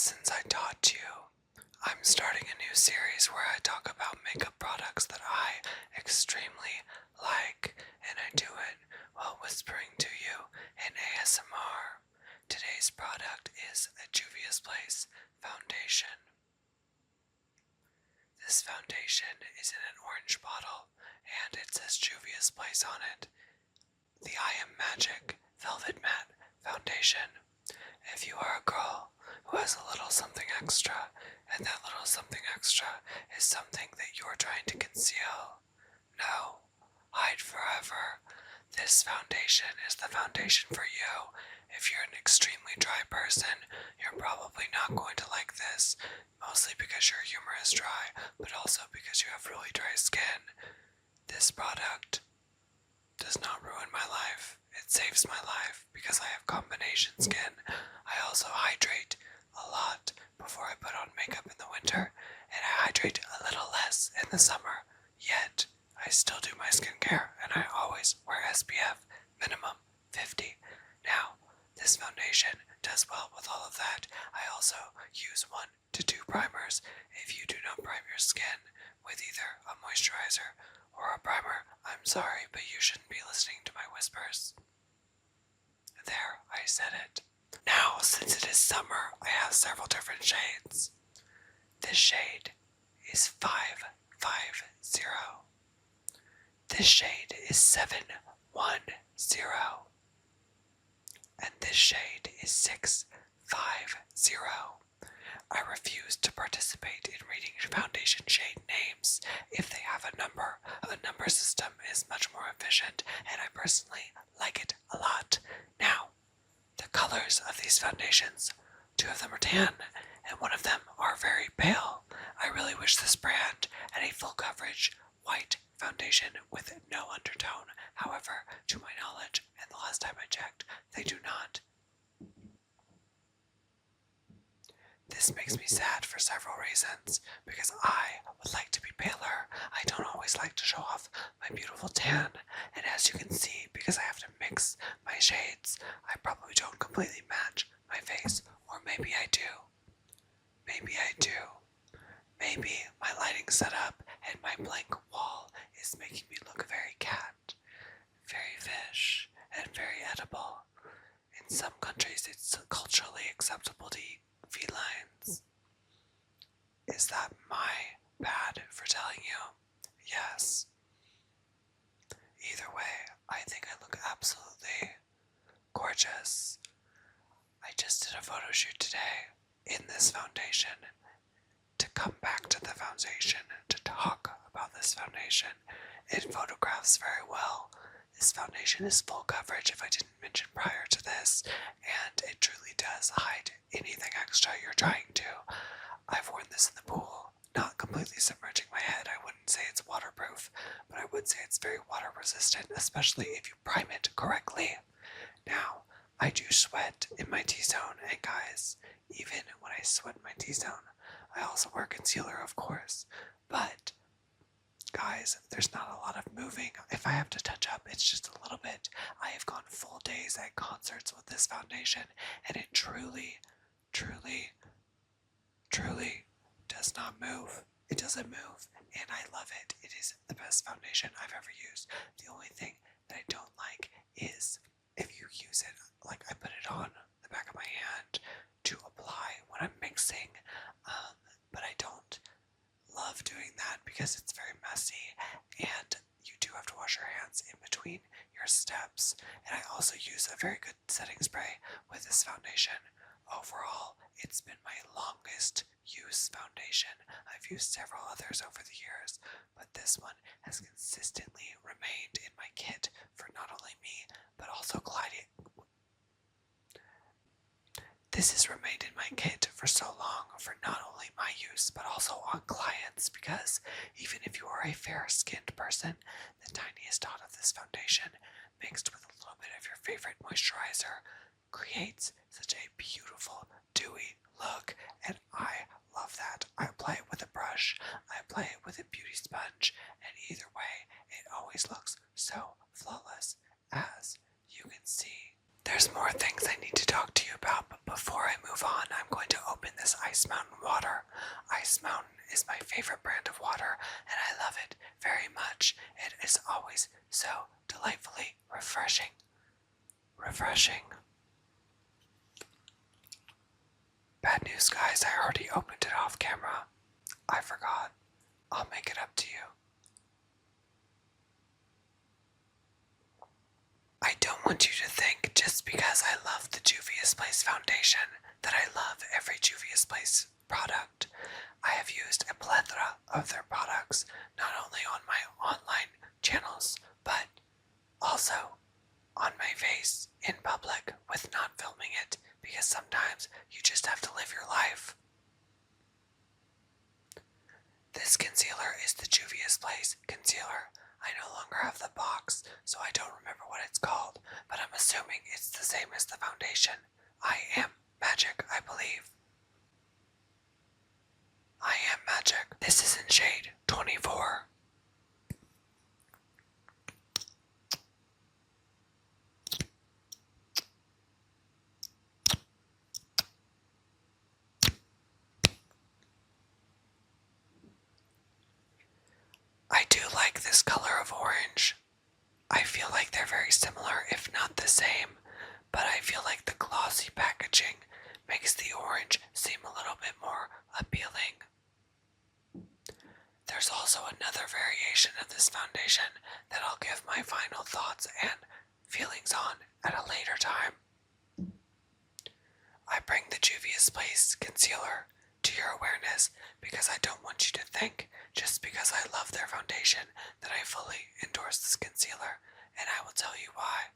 lessons I taught you. I'm starting a new series where I talk about makeup products that I extremely like, and I do it while whispering to you in ASMR. Today's product is a Juvia's Place foundation. This foundation is in an orange bottle, and it says Juvia's Place on it. The I Am Magic Velvet Matte Foundation. If you are a girl who has a little something extra, and that little something extra is something that you're trying to conceal, no, hide forever. This foundation is the foundation for you. If you're an extremely dry person, you're probably not going to like this, mostly because your humor is dry, but also because you have really dry skin. This product does not ruin my life. It saves my life because I have combination skin. I also hydrate a lot before I put on makeup in the winter, and I hydrate a little less in the summer. Yet, I still do my skincare, and I always wear SPF minimum 50. Now, this foundation does well with all of that. I also use 1 to 2 primers. If you do not prime your skin with either a moisturizer or a primer, I'm sorry, but you shouldn't be listening to my whispers. There, I said it. Now, since it is summer, I have several different shades. This shade is 550. This shade is 710. And this shade is 650. I refuse to participate in reading foundation shade names if they have a number. A number system is much more efficient, and I personally like it a lot. Now, the colors of these foundations, 2 of them are tan, and 1 of them are very pale. I really wish this brand had a full coverage white foundation with no undertone. However, to my knowledge, and the last time I checked, they do not. This makes me sad for several reasons, because I would like to be paler. I don't always like to show off my beautiful tan, and as you can see, because I have to mix my shades, I probably don't completely match my face, or maybe I do. Maybe I do. Maybe my lighting setup and my blank wall is making me look very cat, very fish, and very edible. In some countries, it's culturally acceptable to eat felines. Is that my bad for telling you? Yes. Either way, I think I look absolutely gorgeous. I just did a photo shoot today in this foundation to come back to the foundation to talk about this foundation. It photographs very well. This foundation is full coverage, if I didn't mention prior to this, and it truly does hide anything extra you're trying to. I've worn this in the pool, not completely submerging my head. I wouldn't say it's waterproof, but I would say it's very water resistant, especially if you prime it correctly. Now, I do sweat in my T-zone, and guys, even when I sweat in my T-zone, I also wear concealer, of course, but guys, there's not a lot of moving. If I have to touch up, it's just a little bit. I have gone full days at concerts with this foundation, and it truly, truly, truly does not move. It doesn't move, and I love it. It is the best foundation I've ever used. The only thing that I don't like is if you use it, like I put it on the back of my hand to apply when I'm mixing, but I don't love doing that because it's very messy, and you do have to wash your hands in between your steps. And I also use a very good setting spray with this foundation. Overall, it's been my longest use foundation. I've used several others over the years, but this one has consistently remained in my kit for not only me, but also Clyde. This has remained in my kit for so long for not only my use, but also on clients, because even if you are a fair-skinned person, the tiniest dot of this foundation, mixed with a little bit of your favorite moisturizer, creates such a beautiful, dewy look, and I love that. I apply it with a brush, I apply it with a beauty sponge, and either way, it always looks so flawless, as you can see. There's more things I need to talk to you about, but before I move on, I'm going to open this realized I already opened it off camera. I forgot. I'll make it up to you. I don't want you to think just because I love the Juvia's Place foundation that I love every Juvia's Place product. I have used a plethora of their products, not only on my online channels, but also on my face in public with not filming it, because sometimes you just have to live your life. This concealer is the Juvia's Place concealer. I no longer have the box, so I don't remember what it's called, but I'm assuming it's the same as the foundation. I am magic, I believe. I am magic. This is in shade 24. I do like this color of orange. I feel like they're very similar, if not the same, but I feel like the glossy packaging makes the orange seem a little bit more appealing. There's also another variation of this foundation that I'll give my final thoughts and feelings on at a later time. I bring the Juvia's Place concealer to your awareness because I don't want you to think just because I love their foundation that I fully endorse this concealer, and I will tell you why.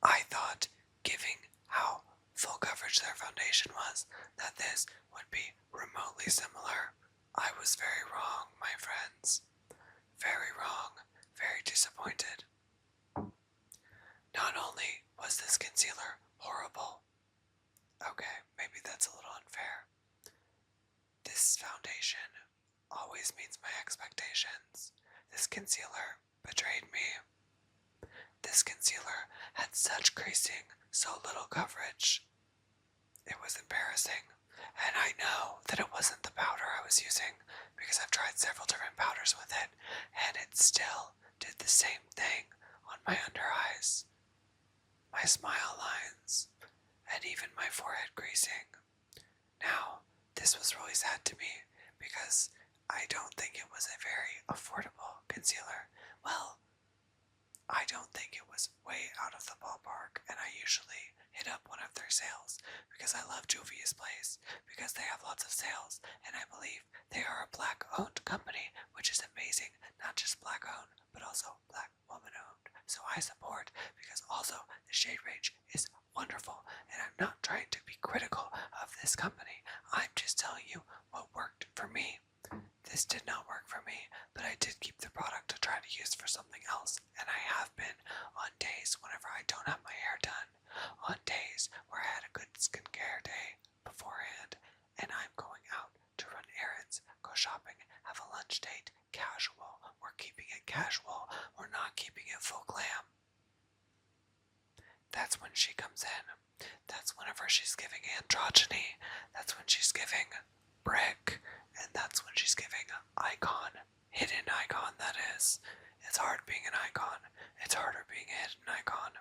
I thought, given how full coverage their foundation was, that this would be remotely similar. I was very wrong, my friends. Very wrong. Very disappointed. Not only was this concealer horrible, okay, maybe that's a little unfair. This foundation always meets my expectations. This concealer betrayed me. This concealer had such creasing, so little coverage. It was embarrassing. And I know that it wasn't the powder I was using because I've tried several different powders with it, and it still did the same thing on my under eyes, my smile lines, and even my forehead creasing. Now, this was really sad to me because I don't think it was a very affordable concealer. Well, I don't think it was way out of the ballpark, and I usually hit up one of their sales because I love Juvia's Place because they have lots of sales, and I believe they are a black-owned company, which is amazing. Not just black-owned, but also black woman-owned. So I support because also the shade range is wonderful, and I'm not trying to be critical of this company. I'm just telling you what worked for me. This did not work for me, but I did keep the product to try to use for something else, and I have been on days whenever I don't have my hair done, on days where I had a good skincare day beforehand, and I'm going out to run errands, go shopping, have a lunch date, casual, or keeping it casual, or not keeping it full glam. That's when she comes in. That's whenever she's giving androgyny. That's when she's giving brick. And that's when she's giving icon. Hidden icon, that is. It's hard being an icon. It's harder being a hidden icon.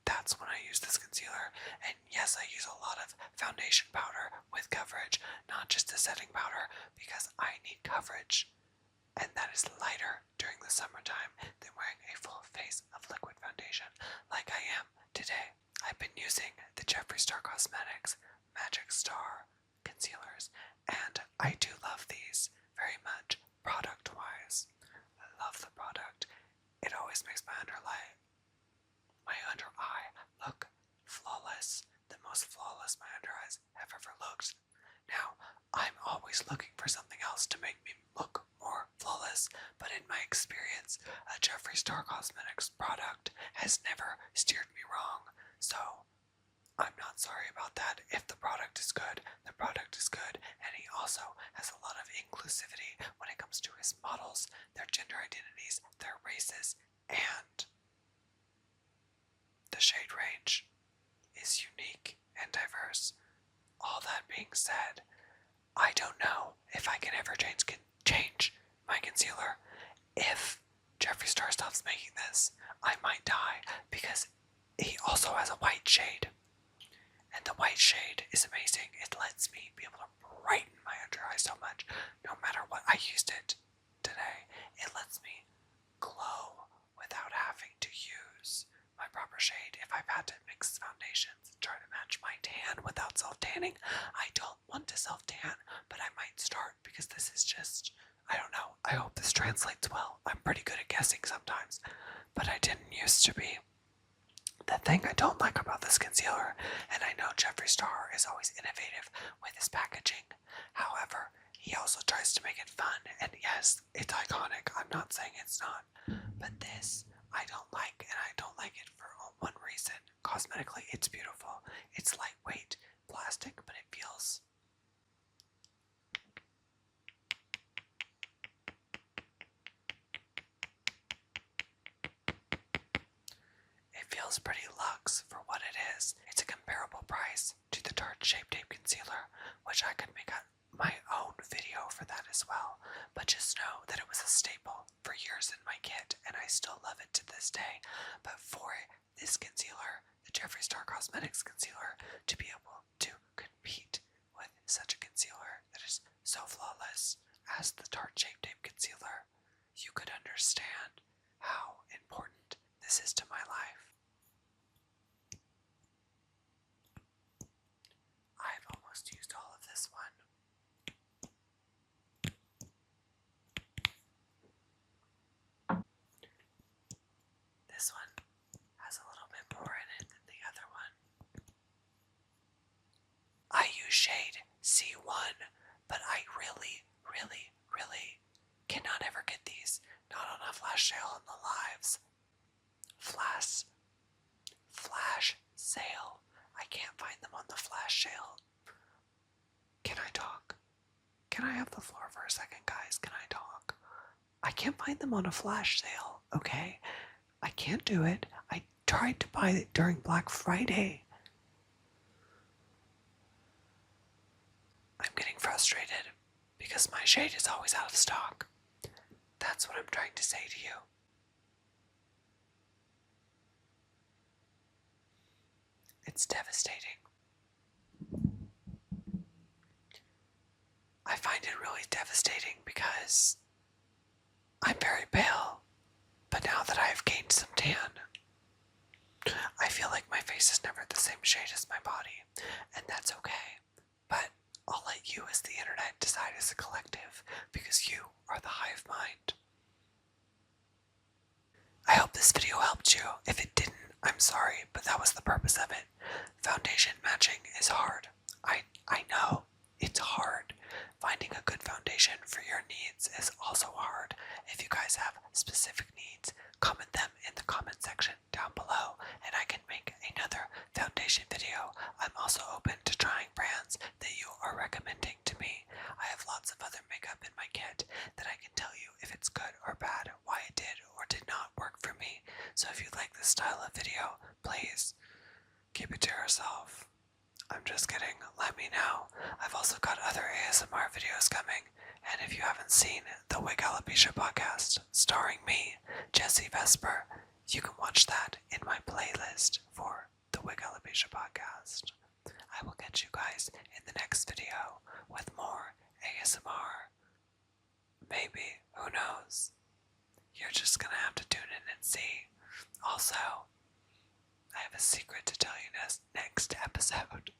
That's when I use this concealer. And yes, I use a lot of foundation powder with coverage, not just a setting powder, because I need coverage. And that is lighter during the summertime than wearing a full face of liquid foundation like I am today. I've been using the Jeffree Star Cosmetics Magic Star concealers, and I do love these very much product-wise. I love the product. It always makes my under eye look flawless, the most flawless my under eyes have ever looked. Now, I'm always looking for something else to make me look more flawless, but in my experience, a Jeffree Star Cosmetics product has never steered me wrong, so I'm not sorry about that. If the product is good, the product is good, and he also has a lot of inclusivity when it comes to his models, their gender identities, their races, and the shade range is unique and diverse. All that being said, I don't know if I can ever change my concealer. If Jeffree Star stops making this, I might die because he also has a white shade. And the white shade is amazing. It lets me be able to brighten my under eye so much. No matter what, I used it today. It lets me glow without having to use my proper shade. If I've had to mix foundations and try to match my tan without self-tanning, I don't want to self-tan, but I might start because this is just, I don't know. I hope this translates well. I'm pretty good at guessing sometimes, but I didn't used to be. The thing I don't like about this concealer, and I know Jeffree Star is always innovative with his packaging, however, he also tries to make it fun, and yes, it's iconic, I'm not saying it's not, but this I don't like, and I don't like it for one reason. Cosmetically, it's beautiful. It's lightweight plastic, but it feels pretty luxe for what it is. It's a comparable price to the Tarte Shape Tape Concealer, which I could make my own video for that as well. But just know that it was a staple for years in my kit, and I still love it to this day. But for this concealer, the Jeffree Star Cosmetics concealer, to be able to compete with such a concealer that is so flawless as the Tarte Shape Tape Concealer, you could understand how important this is to my life. I've almost used all of this one. This one has a little bit more in it than the other one. I use shade C1, but I really cannot ever get these. Not on a flash sale on the lives. Flash sale. I can't find them on the flash sale. Can I talk? Can I have the floor for a second, guys? Can I talk? I can't find them on a flash sale, okay? I can't do it. I tried to buy it during Black Friday. I'm getting frustrated because my shade is always out of stock. That's what I'm trying to say to you. It's devastating. I find it really devastating because I'm very pale, but now that I have gained some tan, I feel like my face is never the same shade as my body, and that's okay. But I'll let you as the internet decide as a collective, because you are the hive mind. I hope this video helped you. If it didn't, I'm sorry, but that was the purpose of it. Foundation matching is hard. I know it's hard. Finding a good foundation for your needs is also hard. If you guys have specific needs, comment them in the comment section down below, and I can make another foundation video. I'm also open to trying brands that you are recommending to me. I have lots of other makeup in my kit that I can tell you if it's good or bad, why it did or did not work for me. So if you like this style of video, please keep it to yourself. I'm just kidding, let me know. I've also got other ASMR videos coming, and if you haven't seen the Wig Alopecia podcast starring me, Jessie Vesper, you can watch that in my playlist for the Wig Alopecia podcast. I will catch you guys in the next video with more ASMR. Maybe, who knows? You're just gonna have to tune in and see. Also, I have a secret to tell you next episode.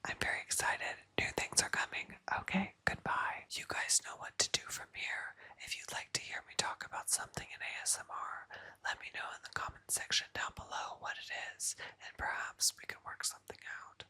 I'm very excited. New things are coming. Okay, goodbye. You guys know what to do from here. If you'd like to hear me talk about something in ASMR, let me know in the comment section down below what it is, and perhaps we can work something out.